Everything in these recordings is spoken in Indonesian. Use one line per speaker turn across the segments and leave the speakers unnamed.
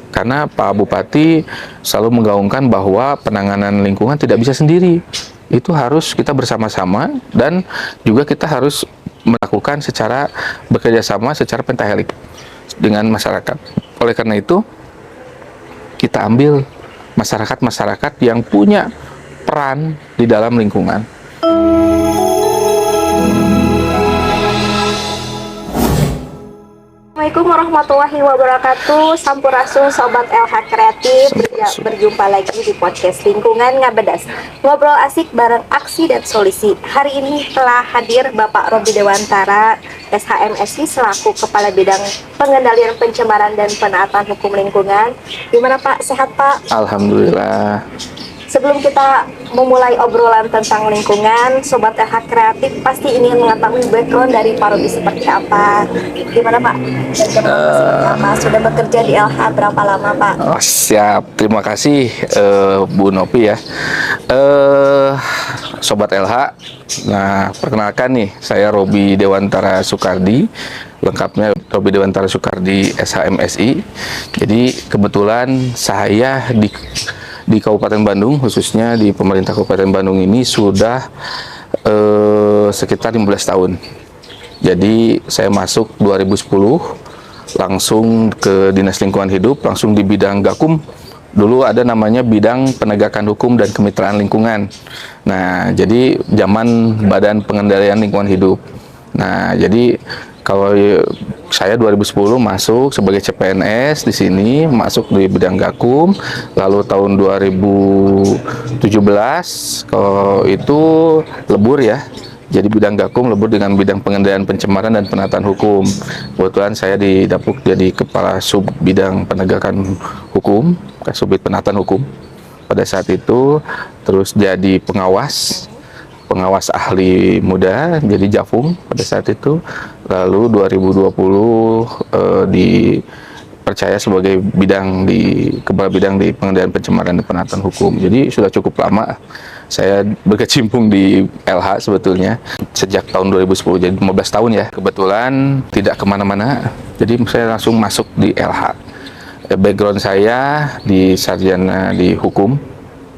Karena Pak Bupati selalu menggaungkan bahwa penanganan lingkungan tidak bisa sendiri. Itu harus kita bersama-sama dan juga kita harus melakukan secara bekerja sama secara pentahelik dengan masyarakat. Oleh karena itu, kita ambil masyarakat-masyarakat yang punya peran di dalam lingkungan.
Assalamualaikum warahmatullahi wabarakatuh. Sampurasun Sobat LH Kreatif, berjumpa lagi di podcast Lingkungan Ngabedas. Ngobrol asik bareng aksi dan solusi. Hari ini telah hadir Bapak Robi Dewantara, SHMSI selaku Kepala Bidang Pengendalian Pencemaran dan Penaatan Hukum Lingkungan. Gimana Pak? Sehat Pak?
Alhamdulillah.
Sebelum kita memulai obrolan tentang lingkungan, Sobat LH Kreatif pasti ingin mengetahui background dari Pak Robi seperti apa. Gimana Pak? Dan kenapa seperti apa? Sudah bekerja di LH berapa lama Pak?
Oh, siap, terima kasih Bu Nopi ya. Sobat LH, nah perkenalkan nih, saya Robi Dewantara Soekardi. Lengkapnya Robi Dewantara Soekardi SHMSI. Jadi kebetulan saya di Kabupaten Bandung, khususnya di pemerintah Kabupaten Bandung ini sudah sekitar 15 tahun. Jadi saya masuk 2010 langsung ke Dinas Lingkungan Hidup, langsung di bidang Gakum. Dulu ada namanya bidang penegakan hukum dan kemitraan lingkungan. Nah, jadi zaman Badan Pengendalian Lingkungan Hidup. Nah, jadi kalau saya 2010 masuk sebagai CPNS di sini, masuk di bidang Gakum. Lalu tahun 2017 kalau itu lebur ya. Jadi bidang Gakum lebur dengan bidang pengendalian pencemaran dan penataan hukum. Kebetulan saya didapuk jadi kepala sub bidang penegakan hukum, Kasubit penataan hukum. Pada saat itu terus jadi pengawas ahli muda, jadi Jafung pada saat itu. Lalu 2020 dipercaya sebagai kepala bidang di pengendalian pencemaran dan penataan hukum. Jadi sudah cukup lama saya berkecimpung di LH sebetulnya sejak tahun 2010, jadi 15 tahun ya. Kebetulan tidak kemana-mana, jadi saya langsung masuk di LH. Background saya di sarjana di hukum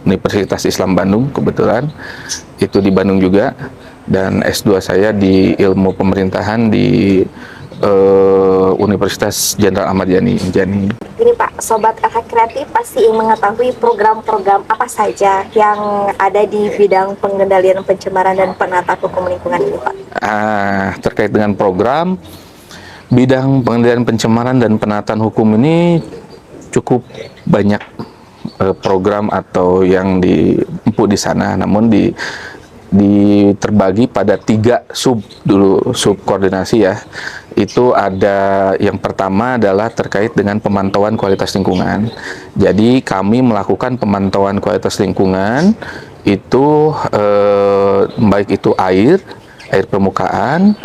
Universitas Islam Bandung, kebetulan itu di Bandung juga, dan S2 saya di ilmu pemerintahan di Universitas Jenderal Ahmad Yani.
Ini Pak, Sobat LH Kreatif pasti ingin mengetahui program-program apa saja yang ada di bidang pengendalian pencemaran dan penataan hukum lingkungan ini Pak.
Terkait dengan program bidang pengendalian pencemaran dan penataan hukum ini cukup banyak program atau yang diempu di sana, namun terbagi pada 3 sub koordinasi ya. Itu ada, yang pertama adalah terkait dengan pemantauan kualitas lingkungan. Jadi kami melakukan pemantauan kualitas lingkungan itu baik itu air permukaan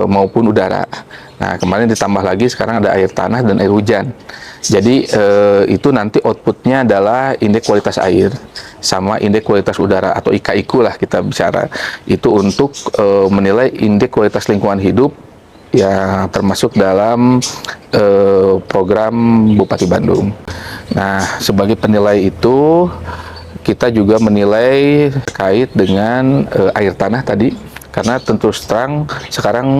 maupun udara. Nah, kemarin ditambah lagi sekarang ada air tanah dan air hujan. Jadi itu nanti outputnya adalah indeks kualitas air sama indeks kualitas udara atau IKIQ lah kita bicara. Itu untuk menilai indeks kualitas lingkungan hidup yang termasuk dalam program Bupati Bandung. Nah, sebagai penilai itu kita juga menilai terkait dengan air tanah tadi. Karena tentu terang sekarang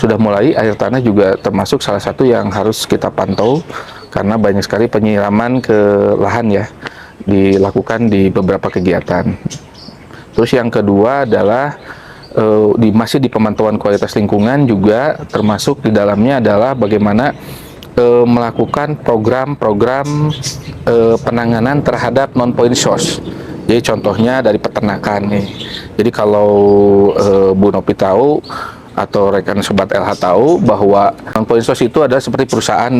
sudah mulai air tanah juga termasuk salah satu yang harus kita pantau, karena banyak sekali penyiraman ke lahan ya dilakukan di beberapa kegiatan. Terus yang kedua adalah masih di pemantauan kualitas lingkungan juga termasuk di dalamnya adalah bagaimana melakukan program-program penanganan terhadap non-point source. Jadi contohnya dari peternakan nih. Jadi kalau Bu Nopi tahu atau rekan Sobat LH tahu bahwa non-point source itu adalah seperti perusahaan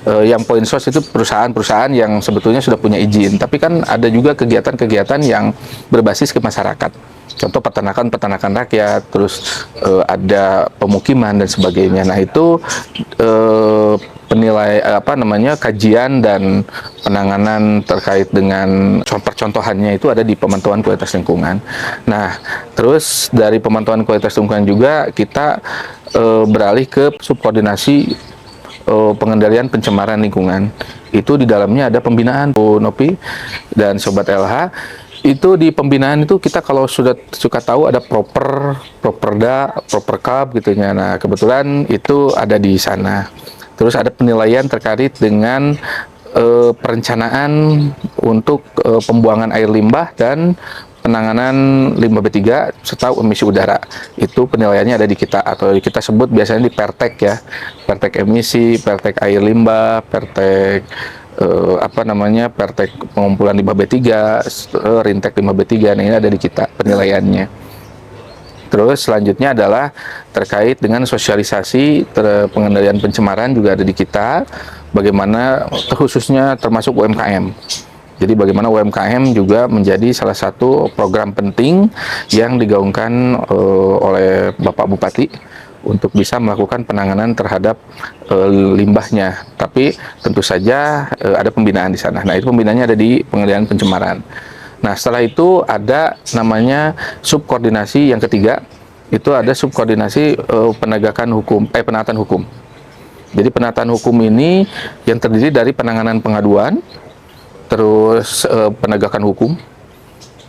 yang point source itu perusahaan-perusahaan yang sebetulnya sudah punya izin, tapi kan ada juga kegiatan-kegiatan yang berbasis ke masyarakat. Contoh peternakan rakyat, terus ada pemukiman dan sebagainya. Nah, itu kajian dan penanganan terkait dengan percontohannya itu ada di pemantauan kualitas lingkungan. Nah, terus dari pemantauan kualitas lingkungan juga kita beralih ke subkoordinasi pengendalian pencemaran lingkungan. Itu di dalamnya ada pembinaan, Bu Nopi dan Sobat LH. Itu di pembinaan itu kita kalau sudah suka tahu ada properda, properkab gitu ya. Nah, kebetulan itu ada di sana. Terus ada penilaian terkait dengan perencanaan untuk pembuangan air limbah dan penanganan limbah B3 serta emisi udara. Itu penilaiannya ada di kita, atau kita sebut biasanya di Pertek ya. Pertek emisi, Pertek air limbah, Pertek Pertek pengumpulan limbah B3, Rintek limbah B3. Nah, ini ada di kita penilaiannya. Terus selanjutnya adalah terkait dengan sosialisasi pengendalian pencemaran juga ada di kita. Bagaimana khususnya termasuk UMKM. Jadi bagaimana UMKM juga menjadi salah satu program penting yang digaungkan oleh Bapak Bupati untuk bisa melakukan penanganan terhadap limbahnya. Tapi tentu saja ada pembinaan di sana. Nah, itu pembinaannya ada di pengendalian pencemaran. Nah, setelah itu ada namanya subkoordinasi yang ketiga. Itu ada subkoordinasi penegakan hukum, penaatan hukum. Jadi penataan hukum ini yang terdiri dari penanganan pengaduan, terus penegakan hukum,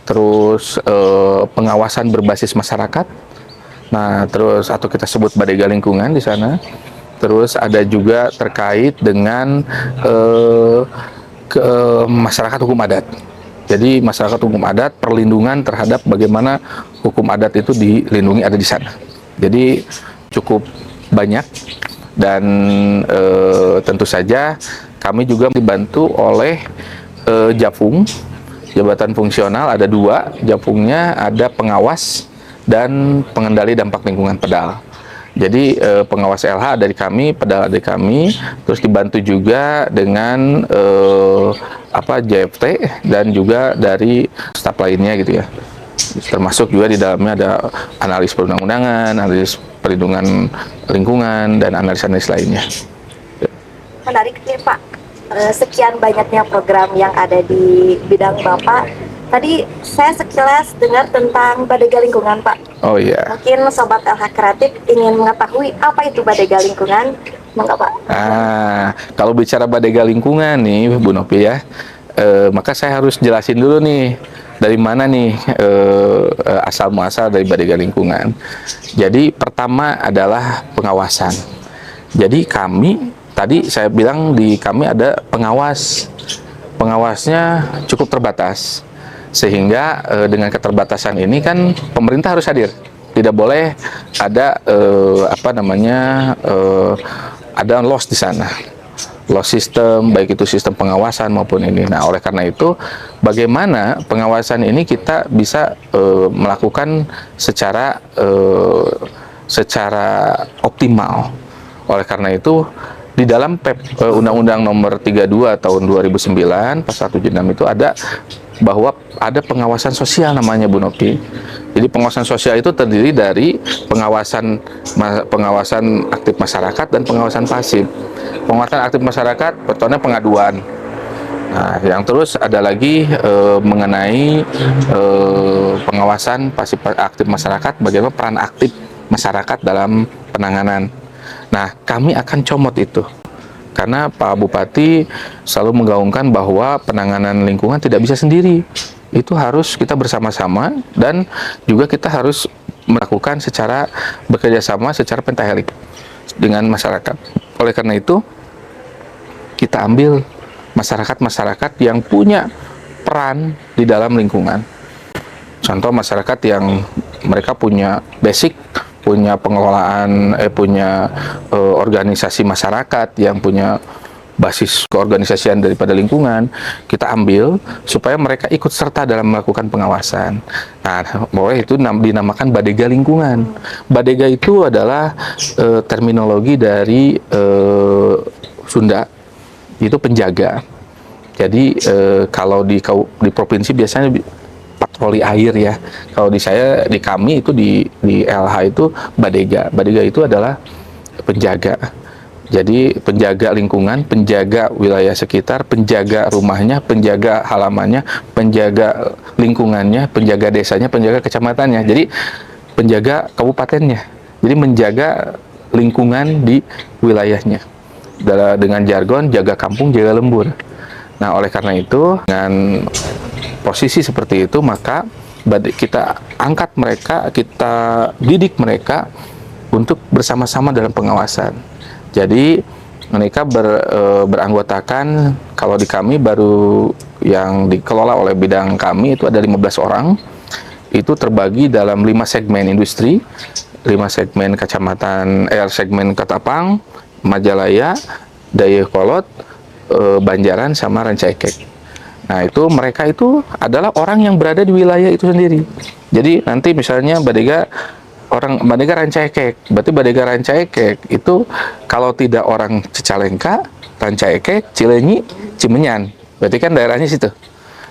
terus pengawasan berbasis masyarakat. Nah, terus atau kita sebut Badega Lingkungan di sana. Terus ada juga terkait dengan masyarakat hukum adat. Jadi masyarakat hukum adat, perlindungan terhadap bagaimana hukum adat itu dilindungi ada di sana. Jadi cukup banyak dan tentu saja kami juga dibantu oleh Japung, jabatan fungsional ada 2, Japungnya ada pengawas dan pengendali dampak lingkungan pedal. Jadi pengawas LH dari kami, pedal dari kami, terus dibantu juga dengan JFT dan juga dari staf lainnya gitu ya. Termasuk juga di dalamnya ada analis perundang-undangan, analis perlindungan lingkungan dan analis-analis lainnya.
Menarik nih Pak. Sekian banyaknya program yang ada di bidang Bapak. Tadi saya sekilas dengar tentang Badega Lingkungan, Pak.
Oh iya.
Mungkin Sobat LH Kreatif ingin mengetahui apa itu Badega Lingkungan, monggo Pak.
Kalau bicara Badega Lingkungan nih, Bu Nopi ya, maka saya harus jelasin dulu nih dari mana nih asal muasal dari Badega Lingkungan. Jadi pertama adalah pengawasan. Jadi kami tadi saya bilang di kami ada pengawas. Pengawasnya cukup terbatas. Sehingga dengan keterbatasan ini kan pemerintah harus hadir. Tidak boleh ada ada loss di sana. Loss system, baik itu sistem pengawasan maupun ini. Nah, oleh karena itu bagaimana pengawasan ini kita bisa melakukan secara optimal. Oleh karena itu di dalam Undang-Undang Nomor 32 Tahun 2009 Pasal 76 itu ada bahwa ada pengawasan sosial namanya Bu Nopi. Jadi pengawasan sosial itu terdiri dari pengawasan aktif masyarakat dan pengawasan pasif. Pengawasan aktif masyarakat pertama pengaduan. Nah, yang terus ada lagi mengenai pengawasan pasif aktif masyarakat, bagaimana peran aktif masyarakat dalam penanganan. Nah, kami akan comot itu. Karena Pak Bupati selalu menggaungkan bahwa penanganan lingkungan tidak bisa sendiri. Itu harus kita bersama-sama dan juga kita harus melakukan secara bekerjasama secara pentahelik dengan masyarakat. Oleh karena itu, kita ambil masyarakat-masyarakat yang punya peran di dalam lingkungan. Contoh masyarakat yang mereka punya basic, punya pengelolaan, organisasi masyarakat yang punya basis keorganisasian daripada lingkungan, kita ambil supaya mereka ikut serta dalam melakukan pengawasan. Nah, boleh itu dinamakan Badega Lingkungan. Badega itu adalah terminologi dari Sunda, itu penjaga. Jadi kalau di provinsi biasanya patroli air ya. Kalau di kami itu di LH itu Badega. Badega itu adalah penjaga. Jadi penjaga lingkungan, penjaga wilayah sekitar, penjaga rumahnya, penjaga halamannya, penjaga lingkungannya, penjaga desanya, penjaga kecamatannya. Jadi penjaga kabupatennya. Jadi menjaga lingkungan di wilayahnya. dengan jargon jaga kampung jaga lembur. Nah, oleh karena itu dengan posisi seperti itu maka kita angkat mereka, kita didik mereka untuk bersama-sama dalam pengawasan. Jadi mereka beranggotakan, kalau di kami baru yang dikelola oleh bidang kami itu ada 15 orang. Itu terbagi dalam 5 segmen industri, 5 segmen kecamatan, segmen Ketapang, Majalaya, Dayakolot, Banjaran, sama Rancaikek. Nah, itu mereka itu adalah orang yang berada di wilayah itu sendiri. Jadi nanti misalnya Badega Rancaikek, berarti Badega Rancaikek itu kalau tidak orang Cicalengka, Rancaikek, Cileunyi, Cimenyan, berarti kan daerahnya situ.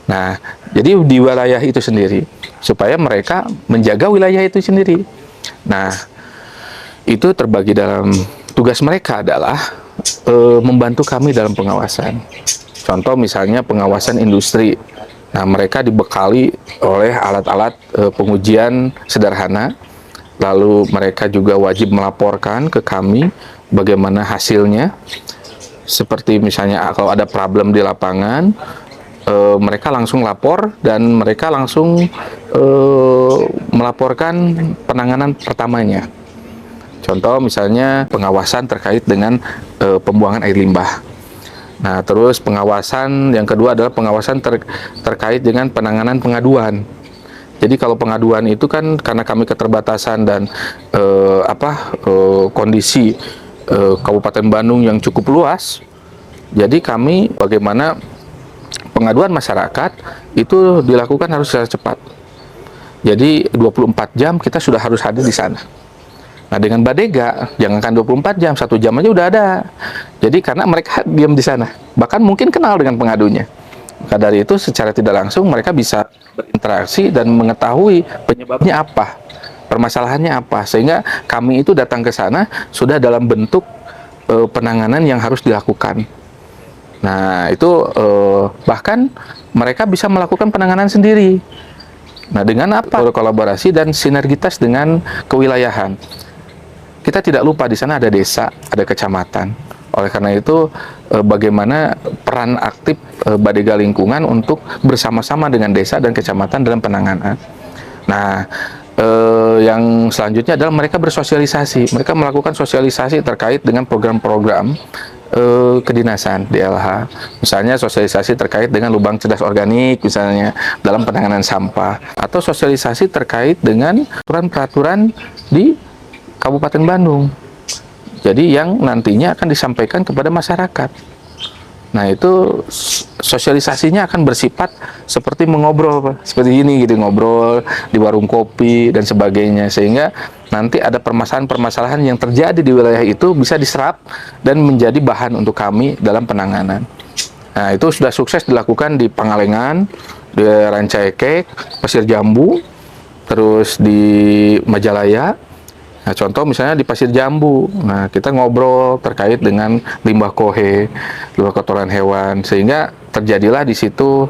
Nah, jadi di wilayah itu sendiri, supaya mereka menjaga wilayah itu sendiri. Nah, itu terbagi dalam tugas mereka adalah membantu kami dalam pengawasan. Contoh misalnya pengawasan industri. Nah, mereka dibekali oleh alat-alat pengujian sederhana. Lalu mereka juga wajib melaporkan ke kami bagaimana hasilnya. Seperti misalnya kalau ada problem di lapangan, mereka langsung lapor dan mereka langsung melaporkan penanganan pertamanya. Contoh misalnya pengawasan terkait dengan pembuangan air limbah. Nah, terus pengawasan yang kedua adalah pengawasan terkait dengan penanganan pengaduan. Jadi kalau pengaduan itu kan karena kami keterbatasan dan kondisi Kabupaten Bandung yang cukup luas, jadi kami bagaimana pengaduan masyarakat itu dilakukan harus secara cepat. Jadi 24 jam kita sudah harus hadir di sana. Nah, dengan Badega jangankan 24 jam, 1 jam aja udah ada. Jadi karena mereka diam di sana, bahkan mungkin kenal dengan pengadunya. Maka dari itu secara tidak langsung mereka bisa berinteraksi dan mengetahui penyebabnya apa, permasalahannya apa, sehingga kami itu datang ke sana sudah dalam bentuk penanganan yang harus dilakukan. Nah, itu bahkan mereka bisa melakukan penanganan sendiri. Nah, dengan apa? Kolaborasi dan sinergitas dengan kewilayahan. Kita tidak lupa di sana ada desa, ada kecamatan. Oleh karena itu, bagaimana peran aktif Badega Lingkungan untuk bersama-sama dengan desa dan kecamatan dalam penanganan. Nah, yang selanjutnya adalah mereka bersosialisasi. Mereka melakukan sosialisasi terkait dengan program-program kedinasan DLH, misalnya sosialisasi terkait dengan lubang cerdas organik misalnya dalam penanganan sampah, atau sosialisasi terkait dengan peraturan di Kabupaten Bandung, jadi yang nantinya akan disampaikan kepada masyarakat. Nah, itu sosialisasinya akan bersifat seperti mengobrol, Pak. Seperti ini gitu, ngobrol di warung kopi dan sebagainya, sehingga nanti ada permasalahan-permasalahan yang terjadi di wilayah itu bisa diserap dan menjadi bahan untuk kami dalam penanganan. Nah, itu sudah sukses dilakukan di Pangalengan, di Rancaikek, Pasir Jambu, terus di Majalaya. Nah, contoh misalnya di Pasir Jambu, nah kita ngobrol terkait dengan limbah kohe, limbah kotoran hewan, sehingga terjadilah di situ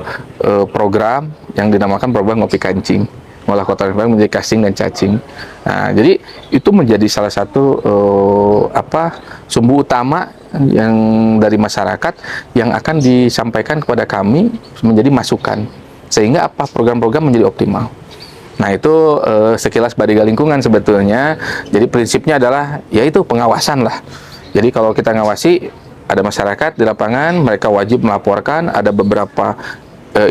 program yang dinamakan program ngopi kancing, ngolah kotoran hewan menjadi kasing dan cacing. Nah, jadi itu menjadi salah satu sumbu utama yang dari masyarakat yang akan disampaikan kepada kami menjadi masukan, sehingga program-program menjadi optimal. Nah, itu sekilas Badega Lingkungan sebetulnya. Jadi prinsipnya adalah yaitu pengawasan lah. Jadi kalau kita ngawasi, ada masyarakat di lapangan, mereka wajib melaporkan, ada beberapa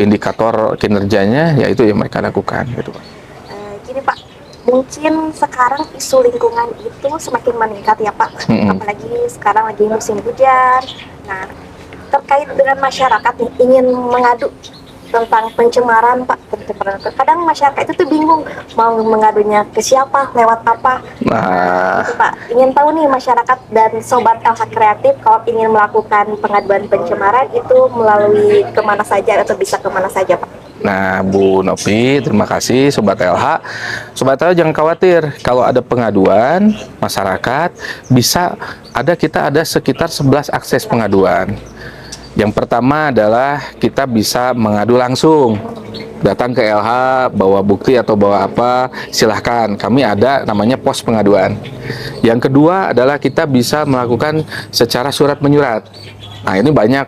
indikator kinerjanya, yaitu yang mereka lakukan gitu, Pak.
Gini Pak, mungkin sekarang isu lingkungan itu semakin meningkat ya Pak, apalagi sekarang lagi musim hujan. Nah, terkait dengan masyarakat nih, ingin mengadu tentang pencemaran Pak, kadang masyarakat itu tuh bingung mau mengadunya ke siapa, lewat apa. Nah, itu Pak, ingin tahu nih masyarakat dan sobat LH Kreatif kalau ingin melakukan pengaduan pencemaran itu melalui kemana saja atau bisa kemana saja Pak?
Nah, Bu Novi, terima kasih Sobat LH. Sobat LH jangan khawatir, kalau ada pengaduan masyarakat kita ada sekitar 11 akses pengaduan. Yang pertama adalah kita bisa mengadu langsung datang ke LH bawa bukti atau bawa apa, silahkan. Kami ada namanya pos pengaduan. Yang kedua adalah kita bisa melakukan secara surat menyurat. Nah ini banyak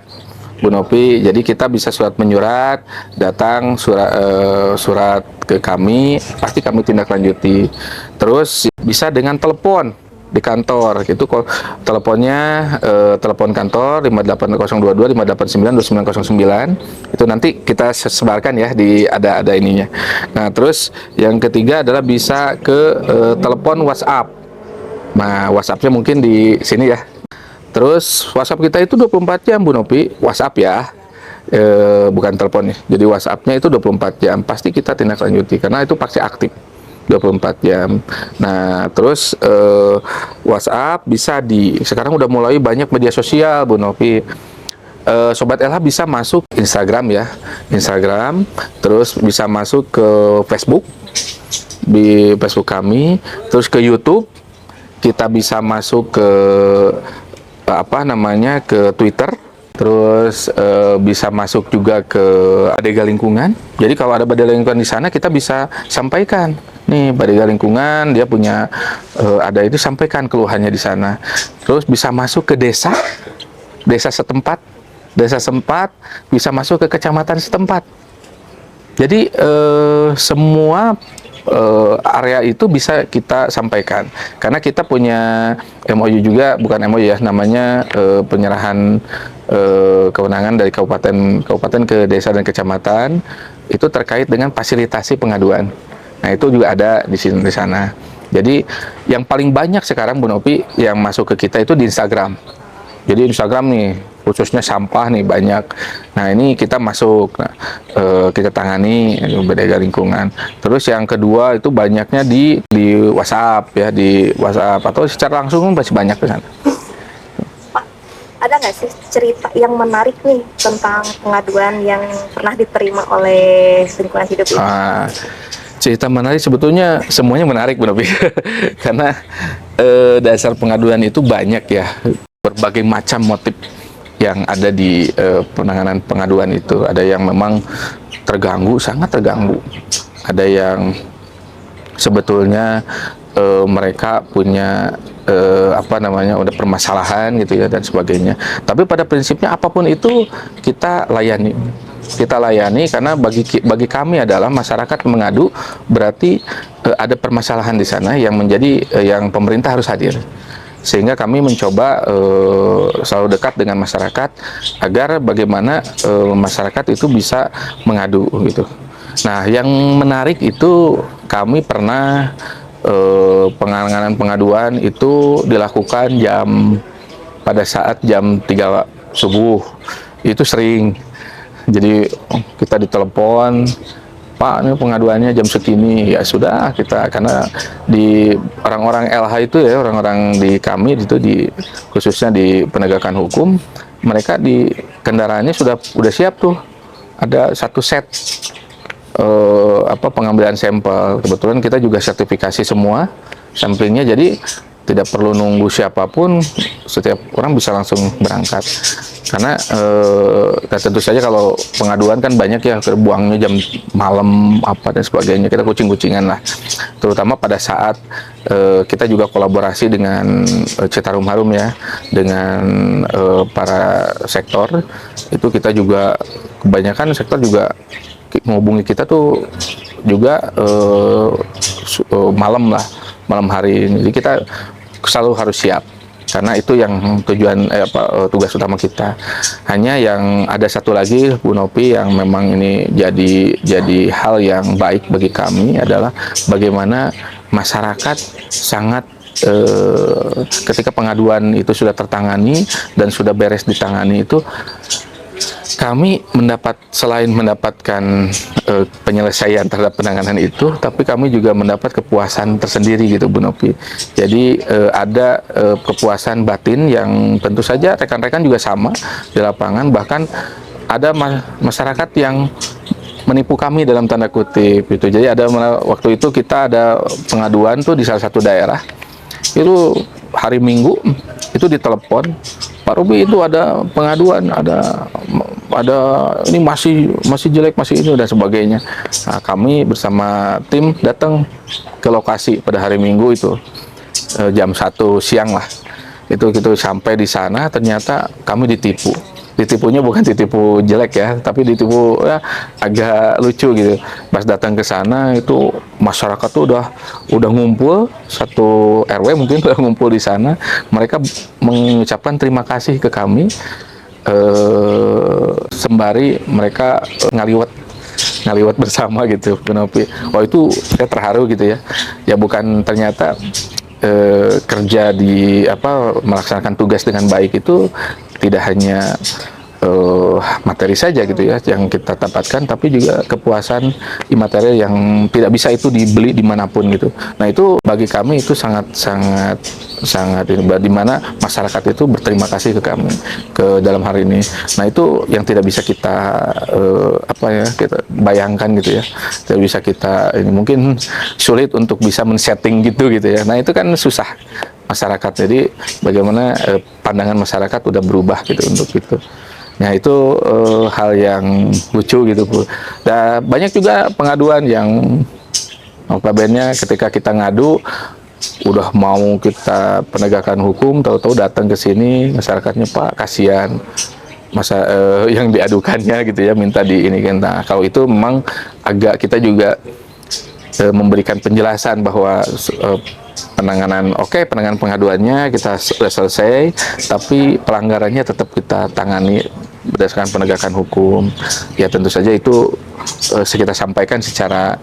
Bu Nopi, jadi kita bisa surat menyurat, datang surat ke kami, pasti kami tindak lanjuti. Terus bisa dengan telepon di kantor, itu kok teleponnya telepon kantor 58022 589 2909, itu nanti kita sebarkan ya di ada ininya. Nah terus yang ketiga adalah bisa ke telepon WhatsApp. Nah WhatsAppnya mungkin di sini ya. Terus WhatsApp kita itu 24 jam Bu Nopi, WhatsApp ya, bukan teleponnya. Jadi WhatsAppnya itu 24 jam, pasti kita tindak lanjuti karena itu pasti aktif 24 jam. Nah, terus WhatsApp bisa sekarang udah mulai banyak media sosial Bu Nopi. Sobat LH bisa masuk Instagram ya, Instagram, terus bisa masuk ke Facebook, di Facebook kami, terus ke YouTube, kita bisa masuk ke ke Twitter, terus bisa masuk juga ke Badega Lingkungan. Jadi kalau ada Badega Lingkungan di sana kita bisa sampaikan nih Badega Lingkungan dia punya ada itu, sampaikan keluhannya di sana. Terus bisa masuk ke desa setempat, bisa masuk ke kecamatan setempat. Jadi semua area itu bisa kita sampaikan karena kita punya MOU juga, bukan MOU ya namanya, penyerahan kewenangan dari kabupaten ke desa dan kecamatan itu terkait dengan fasilitasi pengaduan. Nah itu juga ada di sana. Jadi yang paling banyak sekarang Bu Nopi yang masuk ke kita itu di Instagram. Jadi Instagram nih khususnya sampah nih banyak. Nah ini kita masuk, kita tangani Badega Lingkungan. Terus yang kedua itu banyaknya di WhatsApp ya, di WhatsApp atau secara langsung masih banyak di sana.
Pak, ada nggak sih cerita yang menarik nih tentang pengaduan yang pernah diterima oleh lingkungan hidup ini?
Cerita menarik sebetulnya semuanya menarik Bu Nopi karena dasar pengaduan itu banyak ya, berbagai macam motif yang ada di penanganan pengaduan itu. Ada yang memang terganggu, sangat terganggu. Ada yang sebetulnya mereka punya udah permasalahan gitu ya dan sebagainya. Tapi pada prinsipnya apapun itu kita layani. Kita layani karena bagi kami adalah masyarakat mengadu berarti ada permasalahan di sana yang menjadi yang pemerintah harus hadir. Sehingga kami mencoba selalu dekat dengan masyarakat agar bagaimana masyarakat itu bisa mengadu gitu. Nah, yang menarik itu kami pernah penanganan pengaduan itu dilakukan pada saat jam 3 subuh. Itu sering. Jadi kita ditelepon, Pak, ini pengaduannya jam segini. Ya sudah, kita karena di orang-orang LH itu ya, orang-orang di kami itu khususnya di penegakan hukum, mereka di kendaraannya sudah siap tuh. Ada satu set pengambilan sampel. Kebetulan kita juga sertifikasi semua sampelnya, jadi tidak perlu nunggu siapapun, setiap orang bisa langsung berangkat. Karena tentu saja kalau pengaduan kan banyak ya, buangnya jam malam apa dan sebagainya, kita kucing-kucingan lah. Terutama pada saat kita juga kolaborasi dengan Citarum Harum ya, dengan para sektor, itu kita juga kebanyakan sektor juga menghubungi kita tuh juga malam hari. Jadi kita selalu harus siap karena itu yang tugas utama kita. Hanya yang ada satu lagi Bu Nopi yang memang ini jadi hal yang baik bagi kami adalah bagaimana masyarakat sangat ketika pengaduan itu sudah tertangani dan sudah beres ditangani itu, kami selain mendapatkan penyelesaian terhadap penanganan itu, tapi kami juga mendapat kepuasan tersendiri gitu Bu Nopi. Jadi ada kepuasan batin yang tentu saja rekan-rekan juga sama di lapangan. Bahkan ada masyarakat yang menipu kami dalam tanda kutip gitu. Jadi waktu itu kita ada pengaduan tuh di salah satu daerah. Itu hari Minggu itu ditelepon, Pak Robi itu ada pengaduan, ada ada ini masih jelek, masih ini dan sebagainya. Nah, kami bersama tim datang ke lokasi pada hari Minggu itu jam 1 siang lah. Itu kita sampai di sana, ternyata kami ditipu. Ditipunya bukan ditipu jelek ya, tapi ditipu ya agak lucu gitu. Pas datang ke sana itu masyarakat tuh udah ngumpul, satu RW mungkin udah ngumpul di sana. Mereka mengucapkan terima kasih ke kami, sembari mereka ngaliwat bersama gitu. Wah, itu saya terharu gitu ya. Ya bukan, ternyata kerja di melaksanakan tugas dengan baik itu tidak hanya materi saja gitu ya yang kita dapatkan, tapi juga kepuasan imaterial yang tidak bisa itu dibeli dimanapun gitu. Nah, itu bagi kami itu sangat di mana masyarakat itu berterima kasih ke kami ke dalam hari ini. Nah, itu yang tidak bisa kita kita bayangkan gitu ya, tidak bisa kita ini, mungkin sulit untuk bisa men-setting gitu ya. Nah, itu kan susah masyarakat, jadi bagaimana pandangan masyarakat udah berubah gitu untuk itu. Nah, itu hal yang lucu gitu Bu. Dan banyak juga pengaduan yang notabene ketika kita ngadu udah mau kita penegakan hukum, tahu-tahu datang ke sini masyarakatnya, Pak, kasihan yang diadukannya gitu ya, minta di ini kan. Nah, kalau itu memang agak kita juga memberikan penjelasan bahwa penanganan pengaduannya kita sudah selesai, tapi pelanggarannya tetap kita tangani berdasarkan penegakan hukum. Ya tentu saja itu kita sampaikan secara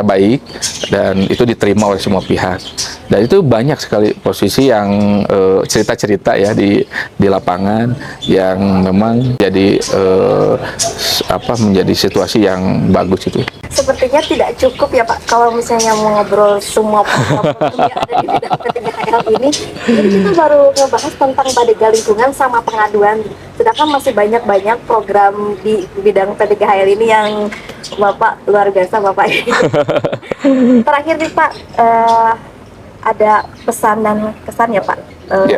baik dan itu diterima oleh semua pihak. Dan itu banyak sekali posisi yang cerita-cerita ya di lapangan yang memang jadi menjadi situasi yang bagus itu.
Sepertinya tidak cukup ya Pak kalau misalnya mau ngobrol semua program yang ada di bidang P3HL ini. Jadi kita baru ngebahas tentang Badega Lingkungan sama pengaduan. Sedangkan masih banyak program di bidang P3HL ini yang Bapak luar biasa Bapak ini. Terakhir nih Pak, ada pesan dan kesan ya Pak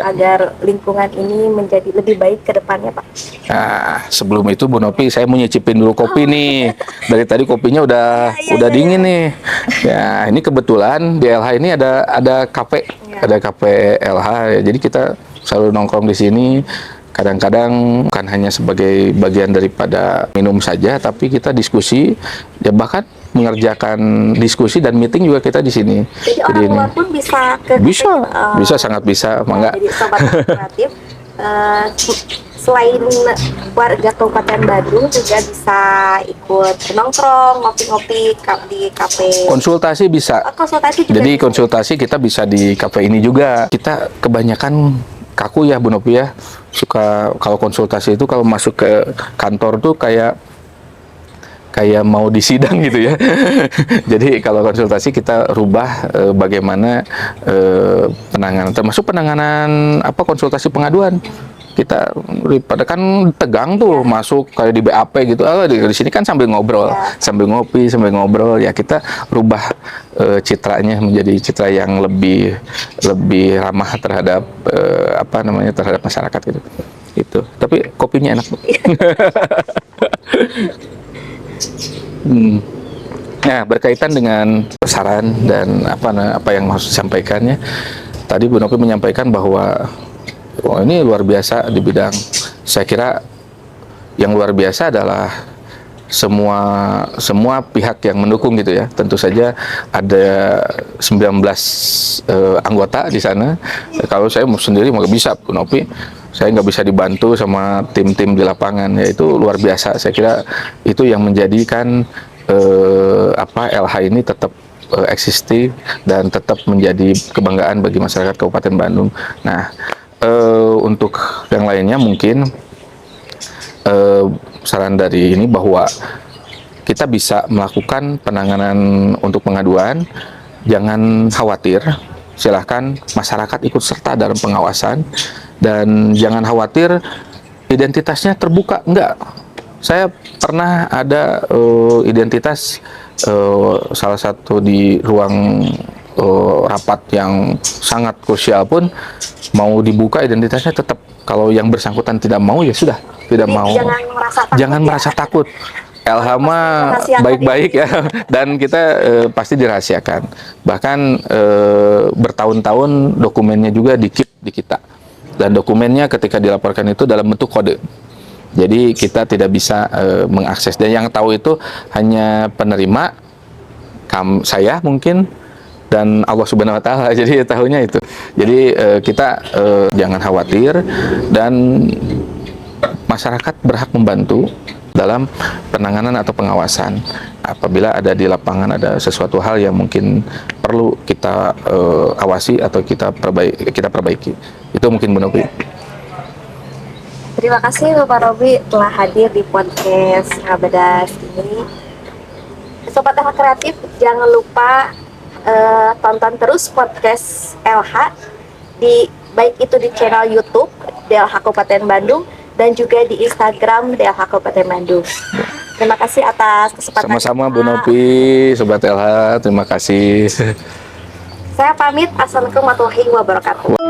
agar lingkungan ini menjadi lebih baik ke depannya Pak.
Nah, sebelum itu Bu Nopi, saya mau nyicipin dulu kopi nih. Dari tadi kopinya udah dingin nih. Ya, ini kebetulan di LH ini ada kafe, ada kafe LH ya. Jadi kita selalu nongkrong di sini. Kadang-kadang bukan hanya sebagai bagian daripada minum saja, tapi kita diskusi, ya bahkan mengerjakan diskusi dan meeting juga kita di sini.
Jadi orang luar pun bisa
bisa sangat bisa, mangga.
Jadi sobat kreatif, selain warga Kabupaten Bandung juga bisa ikut nongkrong, ngopi-ngopi di kafe.
Konsultasi bisa.
Konsultasi juga.
Jadi konsultasi kita bisa di kafe ini juga. Kita kebanyakan kaku ya Bu Nopi ya, suka kalau konsultasi itu kalau masuk ke kantor tuh kayak mau disidang gitu ya. Jadi kalau konsultasi kita rubah bagaimana penanganan, termasuk penanganan konsultasi pengaduan. Kita pada kan tegang tuh masuk kayak di BAP gitu. Di sini kan sambil ngobrol, sambil ngopi, sambil ngobrol ya, kita rubah citranya menjadi citra yang lebih ramah terhadap terhadap masyarakat gitu. Itu. Tapi kopinya enak. Nah, berkaitan dengan saran dan apa yang harus disampaikannya. Tadi Bu Nopi menyampaikan bahwa ini luar biasa di bidang. Saya kira yang luar biasa adalah semua pihak yang mendukung gitu ya. Tentu saja ada 19 anggota di sana. Kalau saya sendiri nggak bisa Bu Nopi, saya nggak bisa dibantu sama tim-tim di lapangan. Ya itu luar biasa. Saya kira itu yang menjadikan LH ini tetap eksistif dan tetap menjadi kebanggaan bagi masyarakat Kabupaten Bandung. Nah, untuk yang lainnya mungkin saran dari ini bahwa kita bisa melakukan penanganan untuk pengaduan, jangan khawatir, silahkan masyarakat ikut serta dalam pengawasan, dan jangan khawatir identitasnya terbuka, enggak. Saya pernah ada identitas salah satu di ruang rapat yang sangat krusial pun mau dibuka identitasnya, tetap kalau yang bersangkutan tidak mau ya sudah tidak
Jadi
mau.
jangan merasa takut.
Jangan merasa takut. LH mah
Rahasiakan
baik-baik ya, dan kita pasti dirahasiakan. Bahkan bertahun-tahun dokumennya juga di-keep di kita. Dan dokumennya ketika dilaporkan itu dalam bentuk kode. Jadi kita tidak bisa mengakses, dan yang tahu itu hanya penerima, saya mungkin, dan Allah Subhanahu Wa Taala. Jadi tahunya itu. Jadi kita jangan khawatir, dan masyarakat berhak membantu dalam penanganan atau pengawasan apabila ada di lapangan ada sesuatu hal yang mungkin perlu kita awasi atau kita perbaiki. Itu mungkin Bu Novi.
Terima kasih Bapak Robi telah hadir di podcast Ngabedas ini. Sobat LH Kreatif, jangan lupa tonton terus podcast LH baik itu di channel YouTube DLH Kabupaten Bandung dan juga di Instagram DLH Kabupaten Bandung. Terima kasih atas kesempatan.
Sama-sama Bu Novi, Sobat LH, terima kasih.
Saya pamit. Assalamualaikum warahmatullahi wabarakatuh.